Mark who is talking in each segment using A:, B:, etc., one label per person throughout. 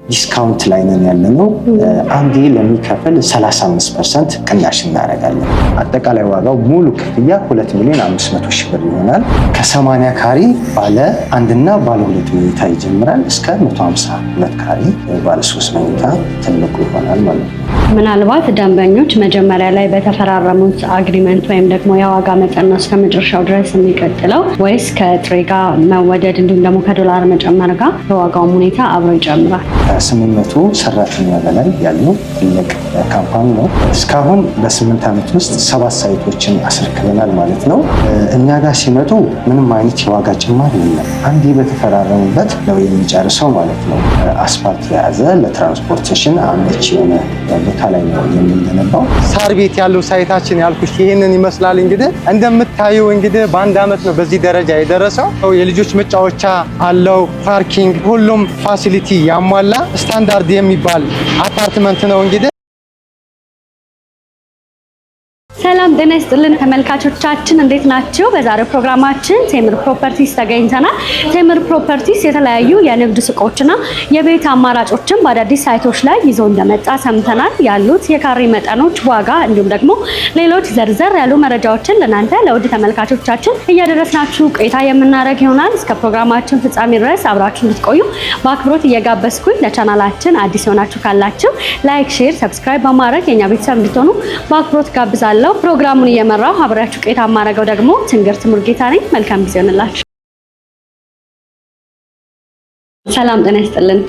A: ዲስካውንት ላይ ነን ያለነው። አንዴ ለሚከፍል 35% ቅናሽ እናደርጋለን። አጠቃላይ ዋጋው ሙሉ ክፍያ 2,500,000 ብር ይሆናል። ከ80 ካሬ ባለ አንድና ባለ ሁለት መኝታ ይጀምራል እስከ 152 ካሬ ባለ 3 መኝታ ትልቁ ይሆናል ማለት ነው።
B: ምናልባት ደንበኞች መጀመሪያ ላይ በተፈራረሙት አግሪመንት ወይም ደግሞ የዋጋ መጠን ነው እስከ መጨረሻው ድረስ የሚቀጥለው ወይስ ከጥሬ ጋር መወደድ እንዲሁም ደግሞ ከዶላር መጨመር ጋር በዋጋውም ሁኔታ አብሮ ይጨምራል?
A: ከ800 ሰራተኛ በላይ ያለው ትልቅ ካምፓኒ ነው። እስካሁን በ8 ዓመት ውስጥ 7 ሳይቶችን አስረክበናል ማለት ነው። እኛ ጋር ሲመጡ ምንም አይነት የዋጋ ጭማሪ የለም። አንዴ በተፈራረሙበት ነው የሚጨርሰው ማለት ነው። አስፋልት የያዘ ለትራንስፖርቴሽን አመቺ የሆነ ቦታ ላይ ነው የምንገነባው።
C: ሳር ቤት ያለው ሳይታችን ያልኩሽ ይሄንን ይመስላል። እንግዲህ እንደምታዩ እንግዲህ በአንድ አመት ነው በዚህ ደረጃ የደረሰው። የልጆች መጫወቻ አለው፣ ፓርኪንግ፣ ሁሉም ፋሲሊቲ ያሟላ ስታንዳርድ የሚባል አፓርትመንት ነው እንግዲህ።
B: ሰላም ጤና ይስጥልን ተመልካቾቻችን፣ እንዴት ናችሁ? በዛሬው ፕሮግራማችን ቴምር ፕሮፐርቲስ ተገኝተናል። ቴምር ፕሮፐርቲስ የተለያዩ የንግድ ሱቆችና የቤት አማራጮችን በአዳዲስ ሳይቶች ላይ ይዞ እንደመጣ ሰምተናል። ያሉት የካሬ መጠኖች፣ ዋጋ እንዲሁም ደግሞ ሌሎች ዘርዘር ያሉ መረጃዎችን ለናንተ ለውድ ተመልካቾቻችን እያደረስናችሁ ቆይታ የምናደርግ ይሆናል። እስከ ፕሮግራማችን ፍጻሜ ድረስ አብራችሁ እንድትቆዩ በአክብሮት እየጋበዝኩኝ ለቻናላችን አዲስ ሆናችሁ ካላችሁ ላይክ፣ ሼር፣ ሰብስክራይብ በማድረግ የኛ ቤተሰብ እንድትሆኑ በአክብሮት ጋብዛለሁ። ፕሮግራሙን እየመራው አብራችሁ ቆይታ ማድረገው ደግሞ ትንግርት ሙሉጌታ ነኝ። መልካም ጊዜ ይሁንላችሁ። ሰላም ጤና ይስጥልን።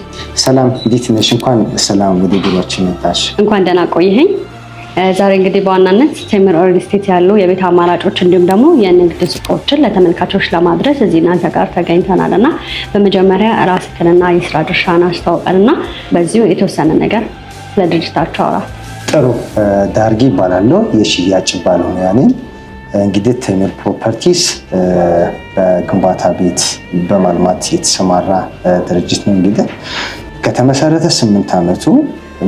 A: ሰላም እንዴት ነሽ? እንኳን ሰላም ወደ ቢሮአችን መጣሽ።
B: እንኳን ደህና ቆይኸኝ። ዛሬ እንግዲህ በዋናነት ቴምር ሪል ስቴት ያሉ የቤት አማራጮች እንዲሁም ደግሞ የንግድ ሱቆችን ለተመልካቾች ለማድረስ እዚህ እናንተ ጋር ተገኝተናልና በመጀመሪያ ራስህንና የስራ ድርሻህን አስተዋውቀንና በዚሁ የተወሰነ ነገር ስለ ድርጅታችሁ አውራ።
A: ጥሩ። ዳርጌ ይባላለሁ፣ የሽያጭ ባለሙያ ነኝ። እንግዲህ ቴምር ፕሮፐርቲስ በግንባታ ቤት በማልማት የተሰማራ ድርጅት ነው። እንግዲህ ከተመሰረተ 8 ዓመቱ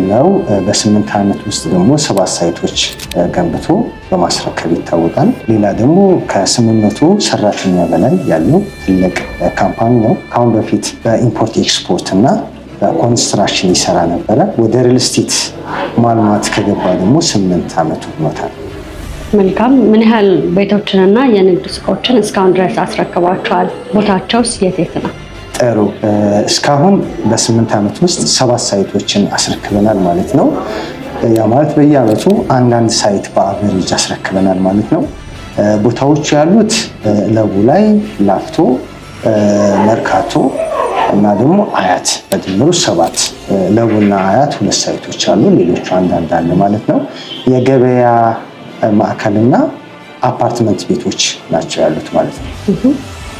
A: ነው። በ8 ዓመት ውስጥ ደግሞ 7 ሳይቶች ገንብቶ በማስረከብ ይታወቃል። ሌላ ደግሞ ከ800 ሰራተኛ በላይ ያለው ትልቅ ካምፓኒ ነው። ከአሁን በፊት በኢምፖርት ኤክስፖርት እና በኮንስትራክሽን ይሰራ ነበረ። ወደ ሪል ስቴት ማልማት ከገባ ደግሞ 8 ዓመቱ ሆኖታል።
B: መልካም። ምን ያህል ቤቶችንና የንግድ ሱቆችን እስካሁን ድረስ አስረክባችኋል? ቦታቸውስ የት የት ነው?
A: ጥሩ። እስካሁን በ8 ዓመት ውስጥ 7 ሳይቶችን አስረክበናል ማለት ነው። ያ ማለት በየዓመቱ አንዳንድ ሳይት በአቨሬጅ አስረክበናል ማለት ነው። ቦታዎቹ ያሉት ለቡ ላይ፣ ላፍቶ፣ መርካቶ እና ደግሞ አያት በድምሩ 7 ለቡና አያት 2 ሳይቶች አሉ። ሌሎቹ አንዳንድ አለ ማለት ነው። የገበያ ማዕከልና አፓርትመንት ቤቶች ናቸው ያሉት ማለት ነው።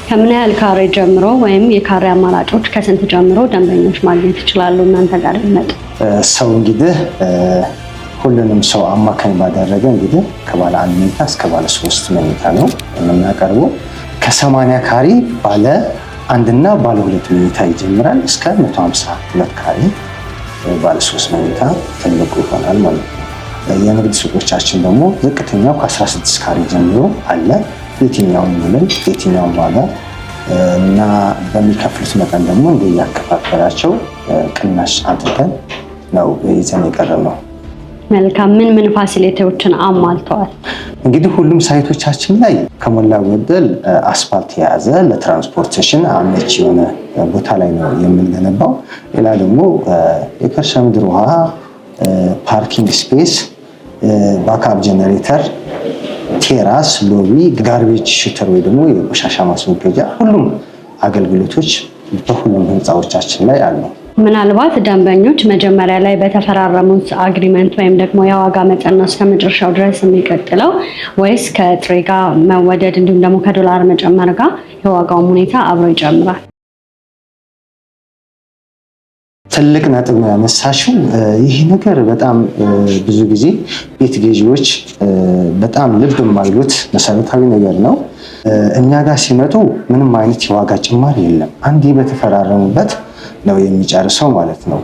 B: ከምን ያህል ካሬ ጀምሮ ወይም የካሬ አማራጮች ከስንት ጀምሮ ደንበኞች ማግኘት ይችላሉ እናንተ ጋር ይመጡ?
A: ሰው እንግዲህ ሁሉንም ሰው አማካኝ ባደረገ እንግዲህ ከባለ 1 መኝታ እስከ ባለ 3 መኝታ ነው የምናቀርበው። ከ80 ካሬ ባለ አንድና ባለ 2 መኝታ ይጀምራል እስከ 152 ካሬ ባለ 3 መኝታ ትልቁ ይሆናል ማለት ነው። የንግድ ሱቆቻችን ደግሞ ዝቅተኛው ከ16 ካሬ ጀምሮ አለ። የትኛውም ምንም የትኛውም ዋጋ እና በሚከፍሉት መጠን ደግሞ እንደያከፋፈላቸው ቅናሽ አድርገን ነው ይዘን የቀረብነው።
B: መልካም። ምን ፋሲሊቲዎችን አሟልተዋል?
A: እንግዲህ ሁሉም ሳይቶቻችን ላይ ከሞላ ጎደል አስፋልት የያዘ ለትራንስፖርቴሽን አመቺ የሆነ ቦታ ላይ ነው የምንገነባው። ሌላ ደግሞ የከርሰ ምድር ውሃ፣ ፓርኪንግ ስፔስ፣ ባካፕ ጀነሬተር፣ ቴራስ፣ ሎቢ፣ ጋርቤጅ ሽተር ወይ ደግሞ የቆሻሻ ማስወገጃ ሁሉም አገልግሎቶች በሁሉም ህንፃዎቻችን ላይ አሉ።
B: ምናልባት ደንበኞች መጀመሪያ ላይ በተፈራረሙት አግሪመንት ወይም ደግሞ የዋጋ መጠን ነው እስከ መጨረሻው ድረስ የሚቀጥለው ወይስ ከጥሬ ጋር መወደድ እንዲሁም ደግሞ ከዶላር መጨመር ጋር የዋጋውም ሁኔታ አብሮ ይጨምራል?
A: ትልቅ ነጥብ ነው ያነሳሽው። ይህ ነገር በጣም ብዙ ጊዜ ቤት ገዢዎች በጣም ልብ የማይሉት መሰረታዊ ነገር ነው። እኛ ጋር ሲመጡ ምንም አይነት የዋጋ ጭማሪ የለም። አንዴ በተፈራረሙበት ነው የሚጨርሰው ማለት ነው።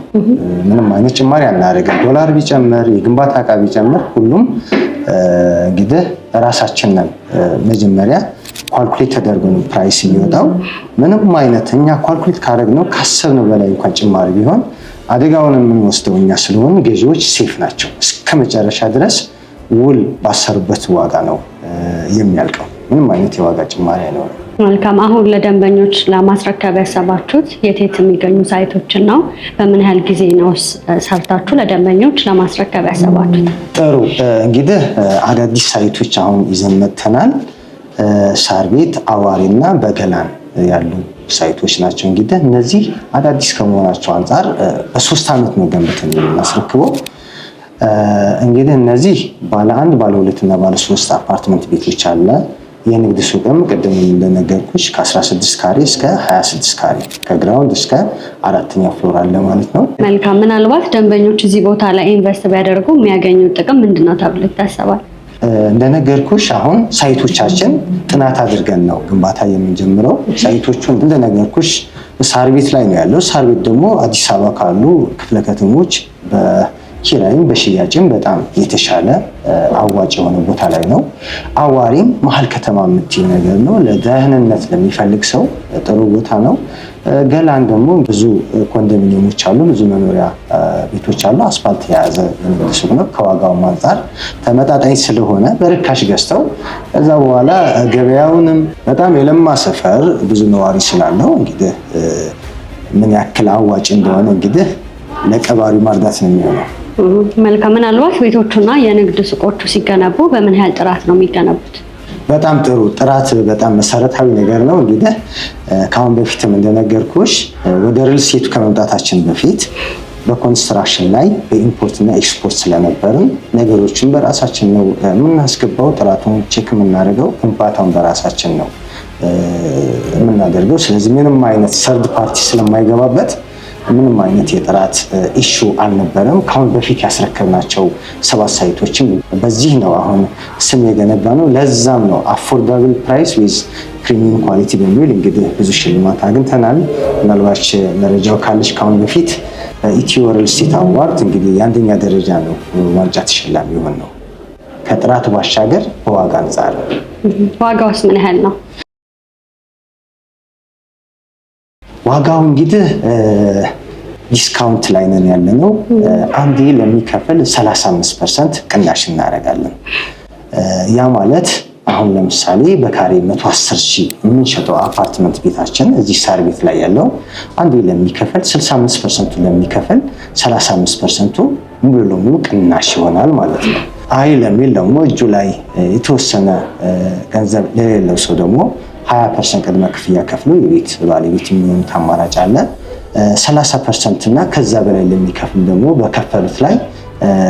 A: ምንም አይነት ጭማሪ አናደርግም። ዶላር ቢጨምር የግንባታ ዕቃ ቢጨምር ሁሉም እንግዲህ ራሳችን ነን መጀመሪያ ኳልኩሌት ተደርጎ ነው ፕራይስ የሚወጣው። ምንም አይነት እኛ ኳልኩሌት ካደረግነው ካሰብነው በላይ እንኳን ጭማሪ ቢሆን አደጋውን የምንወስደው እኛ ስለሆነ ገዢዎች ሴፍ ናቸው። እስከ መጨረሻ ድረስ ውል ባሰሩበት ዋጋ ነው የሚያልቀው። ምንም አይነት የዋጋ ጭማሪ አይኖርም።
B: መልካም። አሁን ለደንበኞች ለማስረከብ ያሰባችሁት የት የሚገኙ ሳይቶችን ነው? በምን ያህል ጊዜ ነው ሰርታችሁ ለደንበኞች ለማስረከብ ያሰባችሁት?
A: ጥሩ እንግዲህ አዳዲስ ሳይቶች አሁን ይዘን መጥተናል። ሳር ቤት፣ አዋሪና በገላን ያሉ ሳይቶች ናቸው። እንግዲህ እነዚህ አዳዲስ ከመሆናቸው አንጻር በ3 ዓመት ነው ገንብተን የምናስረክበው። እንግዲህ እነዚህ ባለ 1፣ ባለ 2 እና ባለ 3 አፓርትመንት ቤቶች አለ። የንግድ ሱቅም ቅድም እንደነገርኩሽ ከ16 ካሬ እስከ 26 ካሬ ከግራውንድ እስከ 4ኛ ፍሎር አለ ማለት ነው።
B: መልካም። ምናልባት ደንበኞች እዚህ ቦታ ላይ ኢንቨስት ቢያደርጉ የሚያገኙት ጥቅም ምንድነው ተብሎ ይታሰባል?
A: እንደነገርኩሽ አሁን ሳይቶቻችን ጥናት አድርገን ነው ግንባታ የምንጀምረው። ሳይቶቹን እንደነገርኩሽ ሳር ቤት ላይ ነው ያለው። ሳር ቤት ደግሞ አዲስ አበባ ካሉ ክፍለ ከተሞች በኪራይም በሽያጭም በጣም የተሻለ አዋጭ የሆነ ቦታ ላይ ነው። አዋሪም መሀል ከተማ የምትይው ነገር ነው። ለደህንነት ለሚፈልግ ሰው ጥሩ ቦታ ነው። ገላን ደግሞ ብዙ ኮንዶሚኒየሞች አሉ፣ ብዙ መኖሪያ ቤቶች አሉ። አስፋልት የያዘ የንግድ ሱቅ ነው። ከዋጋውም አንጻር ተመጣጣኝ ስለሆነ በርካሽ ገዝተው ከዛ በኋላ ገበያውንም በጣም የለማ ሰፈር ብዙ ነዋሪ ስላለው እንግዲህ ምን ያክል አዋጭ እንደሆነ እንግዲህ ለቀባሪው ማርዳት ነው የሚሆነው።
B: መልካም። ምናልባት ቤቶቹና የንግድ ሱቆቹ ሲገነቡ በምን ያህል ጥራት ነው የሚገነቡት?
A: በጣም ጥሩ ጥራት በጣም መሰረታዊ ነገር ነው። እንግዲህ ከአሁን በፊትም እንደነገርኩሽ ወደ ሪል ስቴቱ ከመምጣታችን በፊት በኮንስትራክሽን ላይ በኢምፖርት እና ኤክስፖርት ስለነበርን ነገሮችን በራሳችን ነው የምናስገባው። ጥራቱን ቼክ የምናደርገው ግንባታውን በራሳችን ነው የምናደርገው። ስለዚህ ምንም አይነት ሰርድ ፓርቲ ስለማይገባበት ምንም አይነት የጥራት ኢሹ አልነበረም። ከአሁን በፊት ያስረከብናቸው 7 ሳይቶችም በዚህ ነው አሁን ስም የገነባ ነው። ለዛም ነው አፎርዳብል ፕራይስ ዊዝ ፕሪሚየም ኳሊቲ በሚል እንግዲህ ብዙ ሽልማት አግኝተናል። ምናልባት መረጃው ካለች ከአሁን በፊት ኢትዮ ሪል ስቴት አዋርድ እንግዲህ የ1ኛ ደረጃ ነው ዋንጫ ተሸላሚ የሆን ነው። ከጥራት ባሻገር በዋጋ አንጻር
B: ዋጋውስ ምን ያህል ነው?
A: ዋጋው እንግዲህ ዲስካውንት ላይ ነን ያለነው። አንዴ ለሚከፍል 35% ቅናሽ እናደርጋለን። ያ ማለት አሁን ለምሳሌ በካሬ 110,000 የምንሸጠው አፓርትመንት ቤታችን እዚህ ሳር ቤት ላይ ያለው አንዴ ለሚከፍል 65% ለሚከፍል 35% ሙሉ ለሙሉ ቅናሽ ይሆናል ማለት ነው። አይ ለሚል ደግሞ እጁ ላይ የተወሰነ ገንዘብ ለሌለው ሰው ደግሞ 20% ቅድመ ክፍያ ከፍሎ የቤት ባለቤት የሚሆኑት አማራጭ አለ። 30% እና ከዛ በላይ ለሚከፍል ደግሞ በከፈሉት ላይ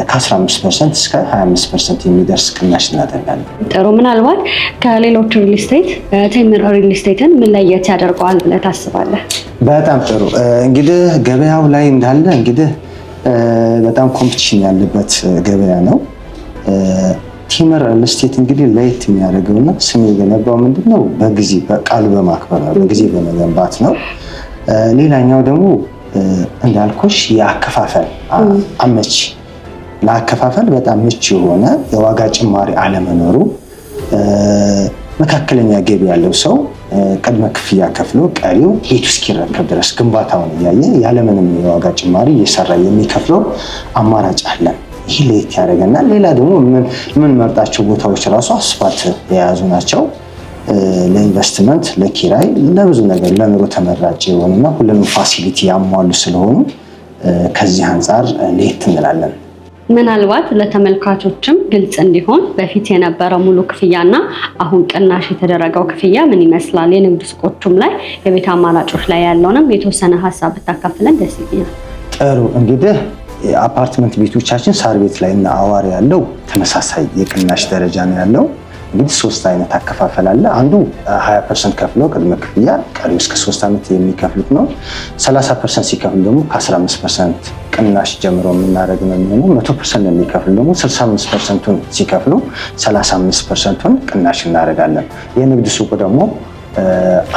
A: ከ15% እስከ 25% የሚደርስ ቅናሽ እናደርጋለን።
B: ጥሩ። ምናልባት ከሌሎች ሪል ስቴት ቴምር ሪል ስቴትን ምን ለየት ያደርገዋል ብለህ ታስባለህ?
A: በጣም ጥሩ። እንግዲህ ገበያው ላይ እንዳለ እንግዲህ በጣም ኮምፒቲሽን ያለበት ገበያ ነው። ቴምር ሪል ስቴት እንግዲህ ለየት የሚያደርገውና ስም የገነባው ምንድነው? በጊዜ በቃሉ በማክበር ነው፣ በጊዜ በመገንባት ነው። ሌላኛው ደግሞ እንዳልኩሽ የአከፋፈል አመቺ፣ ለአከፋፈል በጣም ምቹ የሆነ የዋጋ ጭማሪ አለመኖሩ፣ መካከለኛ ገቢ ያለው ሰው ቅድመ ክፍያ ከፍሎ ቀሪው ቤቱ እስኪረከብ ድረስ ግንባታውን እያየ ያለምንም የዋጋ ጭማሪ እየሰራ የሚከፍለው አማራጭ አለን። ይህ ለየት ያደርገናል። ሌላ ደግሞ የምንመርጣቸው ቦታዎች ራሱ አስፋልት የያዙ ናቸው። ለኢንቨስትመንት፣ ለኪራይ፣ ለብዙ ነገር ለኑሮ ተመራጭ የሆኑና ሁሉንም ፋሲሊቲ ያሟሉ ስለሆኑ ከዚህ አንጻር ለየት እንላለን።
B: ምናልባት ለተመልካቾችም ግልጽ እንዲሆን በፊት የነበረው ሙሉ ክፍያና አሁን ቅናሽ የተደረገው ክፍያ ምን ይመስላል? የንግድ ሱቆቹም ላይ የቤት አማራጮች ላይ ያለውንም የተወሰነ ሀሳብ ብታካፍለን ደስ ይለኛል።
A: ጥሩ። እንግዲህ የአፓርትመንት ቤቶቻችን ሳር ቤት ላይ እና አዋሪ ያለው ተመሳሳይ የቅናሽ ደረጃ ነው ያለው። እንግዲህ 3 አይነት አከፋፈል አለ። አንዱ 20% ከፍለው ቅድመ ክፍያ ቀሪው እስከ 3 ዓመት የሚከፍሉት ነው። 30% ሲከፍሉ ደግሞ ከ15% ቅናሽ ጀምሮ የምናደርግ ነው የሚሆነው። 100% የሚከፍሉ ደግሞ 65%ቱን ሲከፍሉ 35%ቱን ቅናሽ እናደርጋለን። የንግድ ሱቁ ደግሞ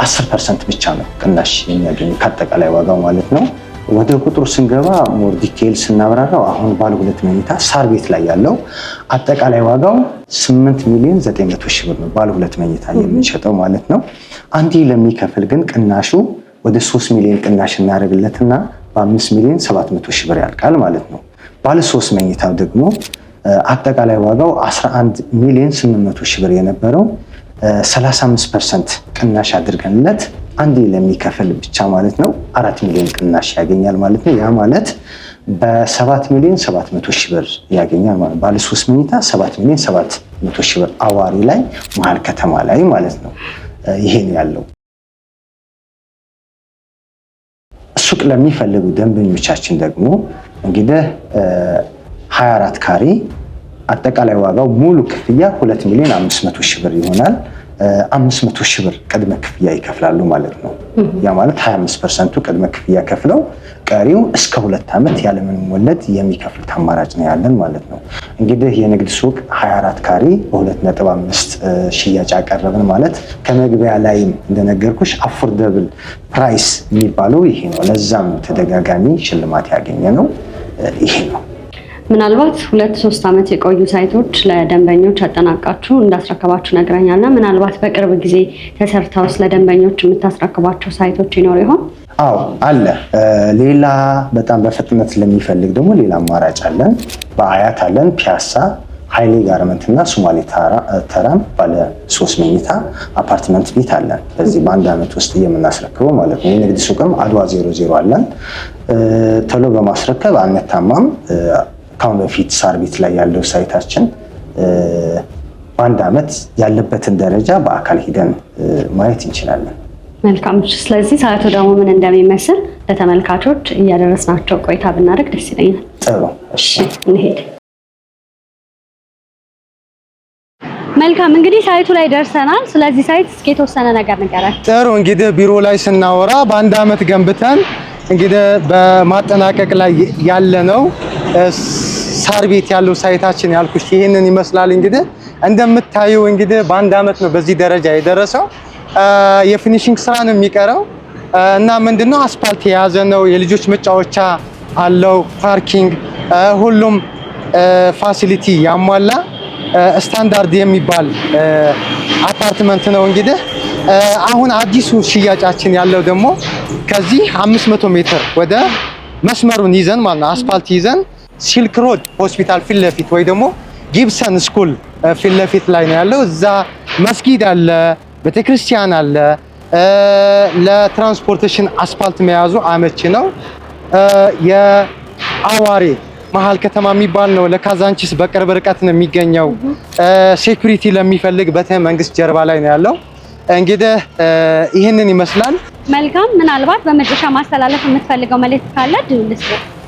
A: 10% ብቻ ነው ቅናሽ የሚያገኙ ከአጠቃላይ ዋጋው ማለት ነው። ወደ ቁጥሩ ስንገባ ሞር ዲቴይል ስናብራራው አሁን ባለ 2 መኝታ ሳር ቤት ላይ ያለው አጠቃላይ ዋጋው 8,900,000 ብር ነው። ባለ 2 መኝታ የምንሸጠው ማለት ነው። አንዴ ለሚከፍል ግን ቅናሹ ወደ 3 ሚሊዮን ቅናሽ እናደርግለትና በ5,700,000 ብር ያልቃል ማለት ነው። ባለ 3 መኝታው ደግሞ አጠቃላይ ዋጋው 11,800,000 ብር የነበረው 35% ቅናሽ አድርገንለት አንዴ ለሚከፍል ብቻ ማለት ነው 4 ሚሊዮን ቅናሽ ያገኛል ማለት ነው። ያ ማለት በ7,700,000 ብር ያገኛል ማለት ባለ 3 መኝታ 7,700,000 ብር አዋሪ ላይ መሀል ከተማ ላይ ማለት ነው። ይሄን ያለው ሱቅ ለሚፈልጉ ደንበኞቻችን ደግሞ እንግዲህ 24 ካሬ አጠቃላይ ዋጋው ሙሉ ክፍያ 2,500,000 ብር ይሆናል። 500,000 ብር ቅድመ ክፍያ ይከፍላሉ ማለት ነው። ያ ማለት 25% ቅድመ ክፍያ ከፍለው ቀሪው እስከ 2 ዓመት ያለምንም ወለድ የሚከፍሉት አማራጭ ነው ያለን ማለት ነው። እንግዲህ የንግድ ሱቅ 24 ካሬ በ2.5 ሽያጭ አቀረብን ማለት ከመግቢያ ላይም እንደነገርኩሽ አፎርደብል ፕራይስ የሚባለው ይሄ ነው። ለዛም ተደጋጋሚ ሽልማት ያገኘ ነው ይሄ ነው።
B: ምናልባት 2-3 ዓመት የቆዩ ሳይቶች ለደንበኞች አጠናቃችሁ እንዳስረከባችሁ ነግረኛልና ምናልባት በቅርብ ጊዜ ተሰርተው ለደንበኞች የምታስረክባቸው ሳይቶች ይኖር ይሆን?
A: አዎ አለ። ሌላ በጣም በፍጥነት ለሚፈልግ ደግሞ ሌላ አማራጭ አለን። በአያት አለን፣ ፒያሳ፣ ኃይሌ ጋርመንት እና ሶማሌ ተራም ባለ 3 መኝታ አፓርትመንት ቤት አለን። በዚህ በ1 ዓመት ውስጥ የምናስረክበው ማለት ነው። የንግድ ሱቅም አድዋ 00 አለን። ቶሎ በማስረከብ አንታማም። ካሁን በፊት ሳር ቤት ላይ ያለው ሳይታችን በ1 ዓመት ያለበትን ደረጃ በአካል ሂደን ማየት እንችላለን።
B: መልካም። ስለዚህ ሰዓቱ ደግሞ ምን እንደሚመስል ለተመልካቾች እያደረስናቸው ቆይታ ብናደርግ ደስ ይለኛል።
A: ጥሩ፣
B: እሺ እንሄድ። መልካም፣ እንግዲህ ሳይቱ ላይ ደርሰናል። ስለዚህ ሳይት እስኪ የተወሰነ ነገር ንገረን።
C: ጥሩ። እንግዲህ ቢሮ ላይ ስናወራ በ1 ዓመት ገንብተን እንግዲህ በማጠናቀቅ ላይ ያለ ነው። ሳር ቤት ያለው ሳይታችን ያልኩሽ ይሄንን ይመስላል። እንግዲህ እንደምታዩ እንግዲህ በ1 ዓመት ነው በዚህ ደረጃ የደረሰው። የፊኒሺንግ ስራ ነው የሚቀረው እና ምንድነው አስፓልት የያዘ ነው። የልጆች መጫወቻ አለው፣ ፓርኪንግ፣ ሁሉም ፋሲሊቲ ያሟላ ስታንዳርድ የሚባል አፓርትመንት ነው። እንግዲህ አሁን አዲሱ ሽያጫችን ያለው ደግሞ ከዚህ 500 ሜትር ወደ መስመሩን ይዘን ማለት ነው አስፓልት ይዘን ሲልክ ሮድ ሆስፒታል ፊት ለፊት ወይ ደግሞ ጊብሰን ስኩል ፊት ለፊት ላይ ነው ያለው። እዛ መስጊድ አለ፣ ቤተክርስቲያን አለ። ለትራንስፖርቴሽን አስፓልት መያዙ አመቺ ነው። የአዋሬ መሀል ከተማ የሚባል ነው። ለካዛንቺስ በቅርብ ርቀት ነው የሚገኘው። ሴኩሪቲ ለሚፈልግ ቤተ መንግስት ጀርባ ላይ ነው ያለው። እንግዲህ ይህንን ይመስላል።
B: መልካም። ምናልባት በመጨረሻ ማስተላለፍ የምትፈልገው መልእክት ካለ ድልስ?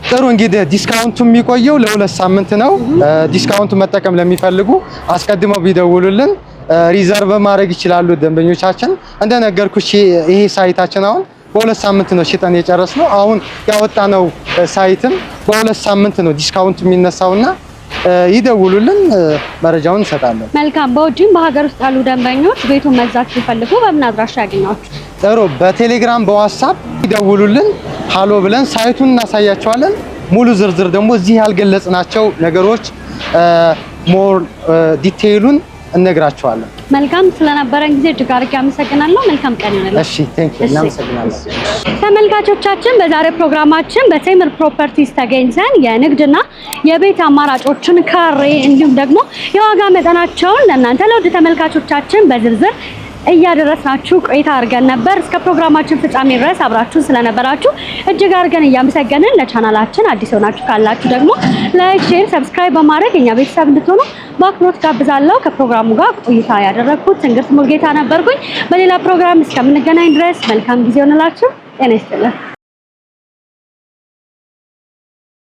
C: ጥሩ። እንግዲህ ዲስካውንቱ የሚቆየው ለ2 ሳምንት ነው። ዲስካውንቱ መጠቀም ለሚፈልጉ አስቀድመው ቢደውሉልን ሪዘርቭ ማድረግ ይችላሉ ደንበኞቻችን። እንደነገርኩሽ ይሄ ሳይታችን አሁን በ2 ሳምንት ነው ሽጠን የጨረስነው። አሁን ያወጣነው ሳይትም በ2 ሳምንት ነው ዲስካውንቱ የሚነሳውና ይደውሉልን፣ መረጃውን እንሰጣለን።
B: መልካም። በውጭም በሀገር ውስጥ ያሉ ደንበኞች ቤቱን መግዛት ሲፈልጉ በምን አድራሻ ያገኛችሁ?
C: ጥሩ። በቴሌግራም በዋትስአፕ ይደውሉልን፣ ሃሎ ብለን ሳይቱን እናሳያቸዋለን። ሙሉ ዝርዝር ደግሞ እዚህ ያልገለጽናቸው ነገሮች ሞር ዲቴይሉን እነግራቸዋለን።
B: መልካም። ስለነበረን ጊዜ እጅግ አድርጌ አመሰግናለሁ። መልካም ቀን ይሁንልህ።
C: እሺ፣ ቴንክ ዩ። እናመሰግናለን።
B: ተመልካቾቻችን በዛሬ ፕሮግራማችን በቴምር ፕሮፐርቲስ ተገኝተን የንግድና የቤት አማራጮችን ካሬ እንዲሁም ደግሞ የዋጋ መጠናቸውን ለእናንተ ለውድ ተመልካቾቻችን በዝርዝር እያደረስናችሁ ቆይታ አድርገን ነበር። እስከ ፕሮግራማችን ፍጻሜ ድረስ አብራችሁን ስለነበራችሁ እጅግ አድርገን እያመሰገንን ለቻናላችን አዲስ ሆናችሁ ካላችሁ ደግሞ ላይክ፣ ሼር፣ ሰብስክራይብ በማድረግ እኛ ቤተሰብ እንድትሆኑ በአክብሮት ጋብዛለሁ። ከፕሮግራሙ ጋር ቆይታ ያደረግኩት ትንግርት ሙልጌታ ነበርኩኝ። በሌላ ፕሮግራም እስከምንገናኝ ድረስ መልካም ጊዜ ሆነላችሁ። ጤና ይስጥልን።